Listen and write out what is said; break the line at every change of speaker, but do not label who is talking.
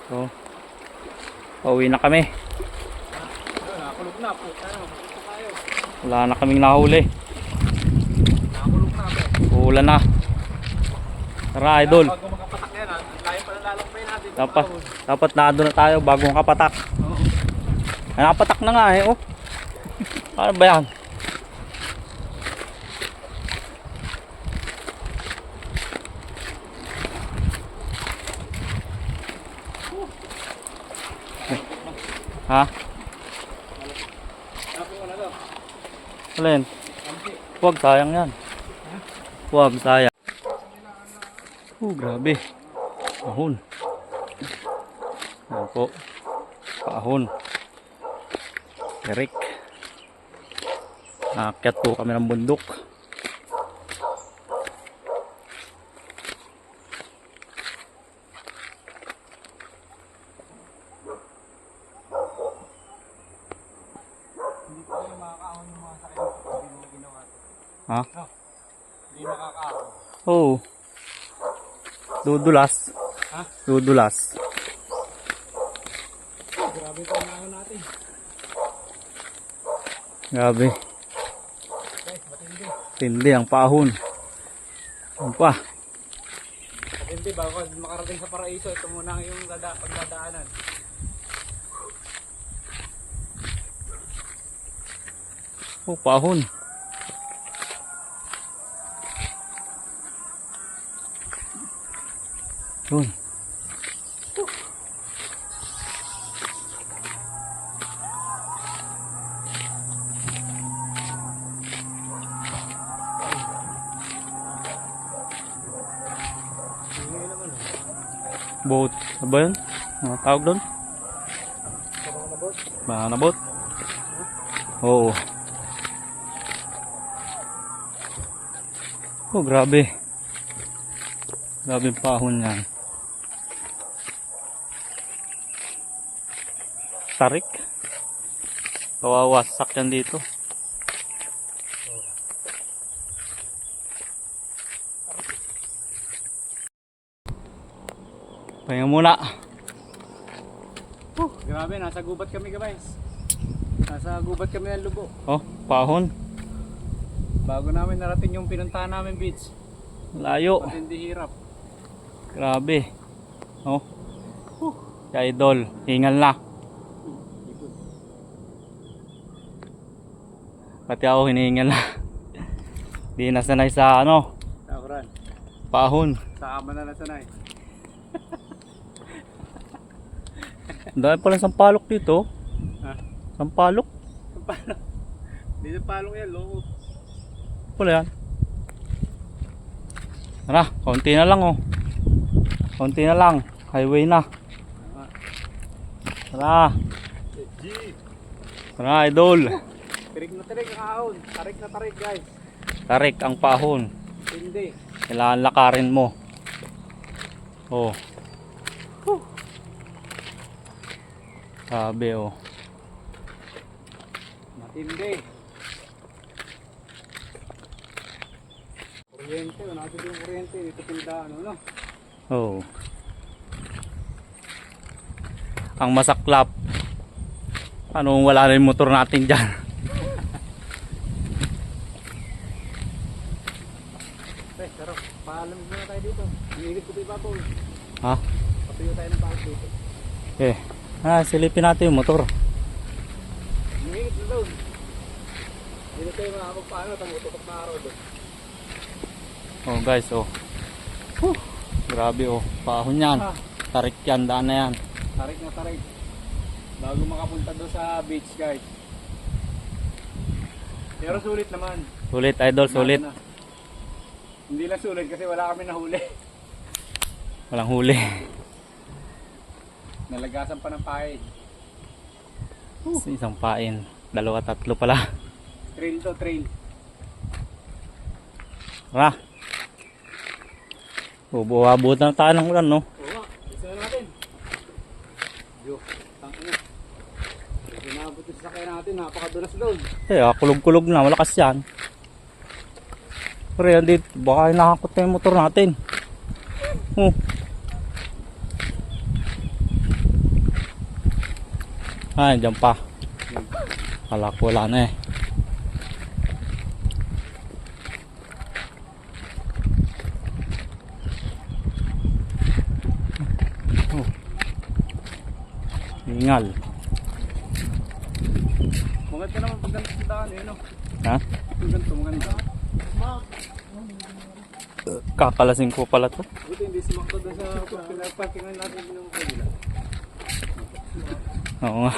So, pauwi na kami.
Nakakulog na po.
Wala na kaming nahuli.
Nakakulog na po.
Ulan na. Tara idol.
Bago makapatak yan, tayo pala lalakbay natin.
Dapat naado na tayo bago makapatak.
Oo.
Ay, nakapatak na nga eh. Oh. Ano ba yan? Ha? Alin? Huwag, sayang yan. Huwag, sayang. Grabe. Pahon. Yan po. Pahon. Eric. Naakyat po kami ng bundok.
Hindi pa kayo makakaahon yung mga sakit pag hindi mo ginawa.
Ha?
Hindi makakaahon.
Oo. Dudulas.
Ha?
Dudulas.
Grabe pa ang natin.
Grabe.
Guys, matindi.
Tindi ang pahon. Ano pa?
Matindi, bago makarating sa paraiso, ito muna yung pagdadaanan.
Oh, pahon. Yun. Boat. Ano ba yun? Ano tawag doon? Banana boat? Oo. Oh, grabe. Grabe yung pahon yan. Tarik. Kawawasak yan dito. Pahinga muna.
Grabe, nasa gubat kami guys. Nasa gubat kami ng Lubo.
Oh, pahon.
Bago namin narating yung pinuntahan namin beach.
Layo.
Matindi hirap.
Grabe. Oh. Kaya idol, hingal na. Pati ako hinihingal na. Di na sanay sa ano,
Takuran.
pahon.
Sa ama na nasanay.
Ang dami pala sampalok dito.
Ha?
Sampalok?
Palong. Hindi na palong yan, loko.
Wala yan. Tara, konti na lang oh. Konti na lang. Highway na. Tara. Tara idol.
Tirig na tirig ang ahon. Tarik na tarik guys.
Tarik ang pahon.
Hindi.
Kailangan lakarin mo. Oh. Sabi oh.
Matindi. Kuryente, natin yung kuryente. Dito tinda, ano no?
Oh. Ang masaklap. Anong wala na yung motor natin dyan?
Pero paalam muna tayo dito. Hinigit ko pa po.
Ha?
Patuyo tayo ng paalam dito.
Okay. Silipin natin yung motor.
Hinigit na doon. Dito tayo makakapagpaano. Tangutok na araw doon.
Oh guys oh. Grabe oh. Pahon yan. Tarik yan. Daan na yan.
Tarik na tarik. Bago makapunta doon sa beach guys. Pero sulit naman.
Sulit idol, sulit.
Na. Hindi lang sulit kasi wala kami nahuli.
Walang huli.
Nalagasan pa ng pain.
Isang pain. Dalawa, tatlo pala.
Trail to trail.
Tara. Bubuhabot na tayo ng ulan no.
Oo nga. Isa na natin. Yo. Tangina. Pinabot yung sasakyan natin. Napakadulas doon.
Kulog-kulog na. Malakas yan. Pero yan dito. Baka nakakot na yung motor natin. Ah, dyan pa. Kala ko wala na eh. Oh. Ingal.
Maganda naman pag ganito sa daan eh, no?
Ha?
Pag ganito, maganda.
Kakalasing ko pala to.
Buti hindi sumakto doon sa parkingan natin ng kabila.
Oo nga.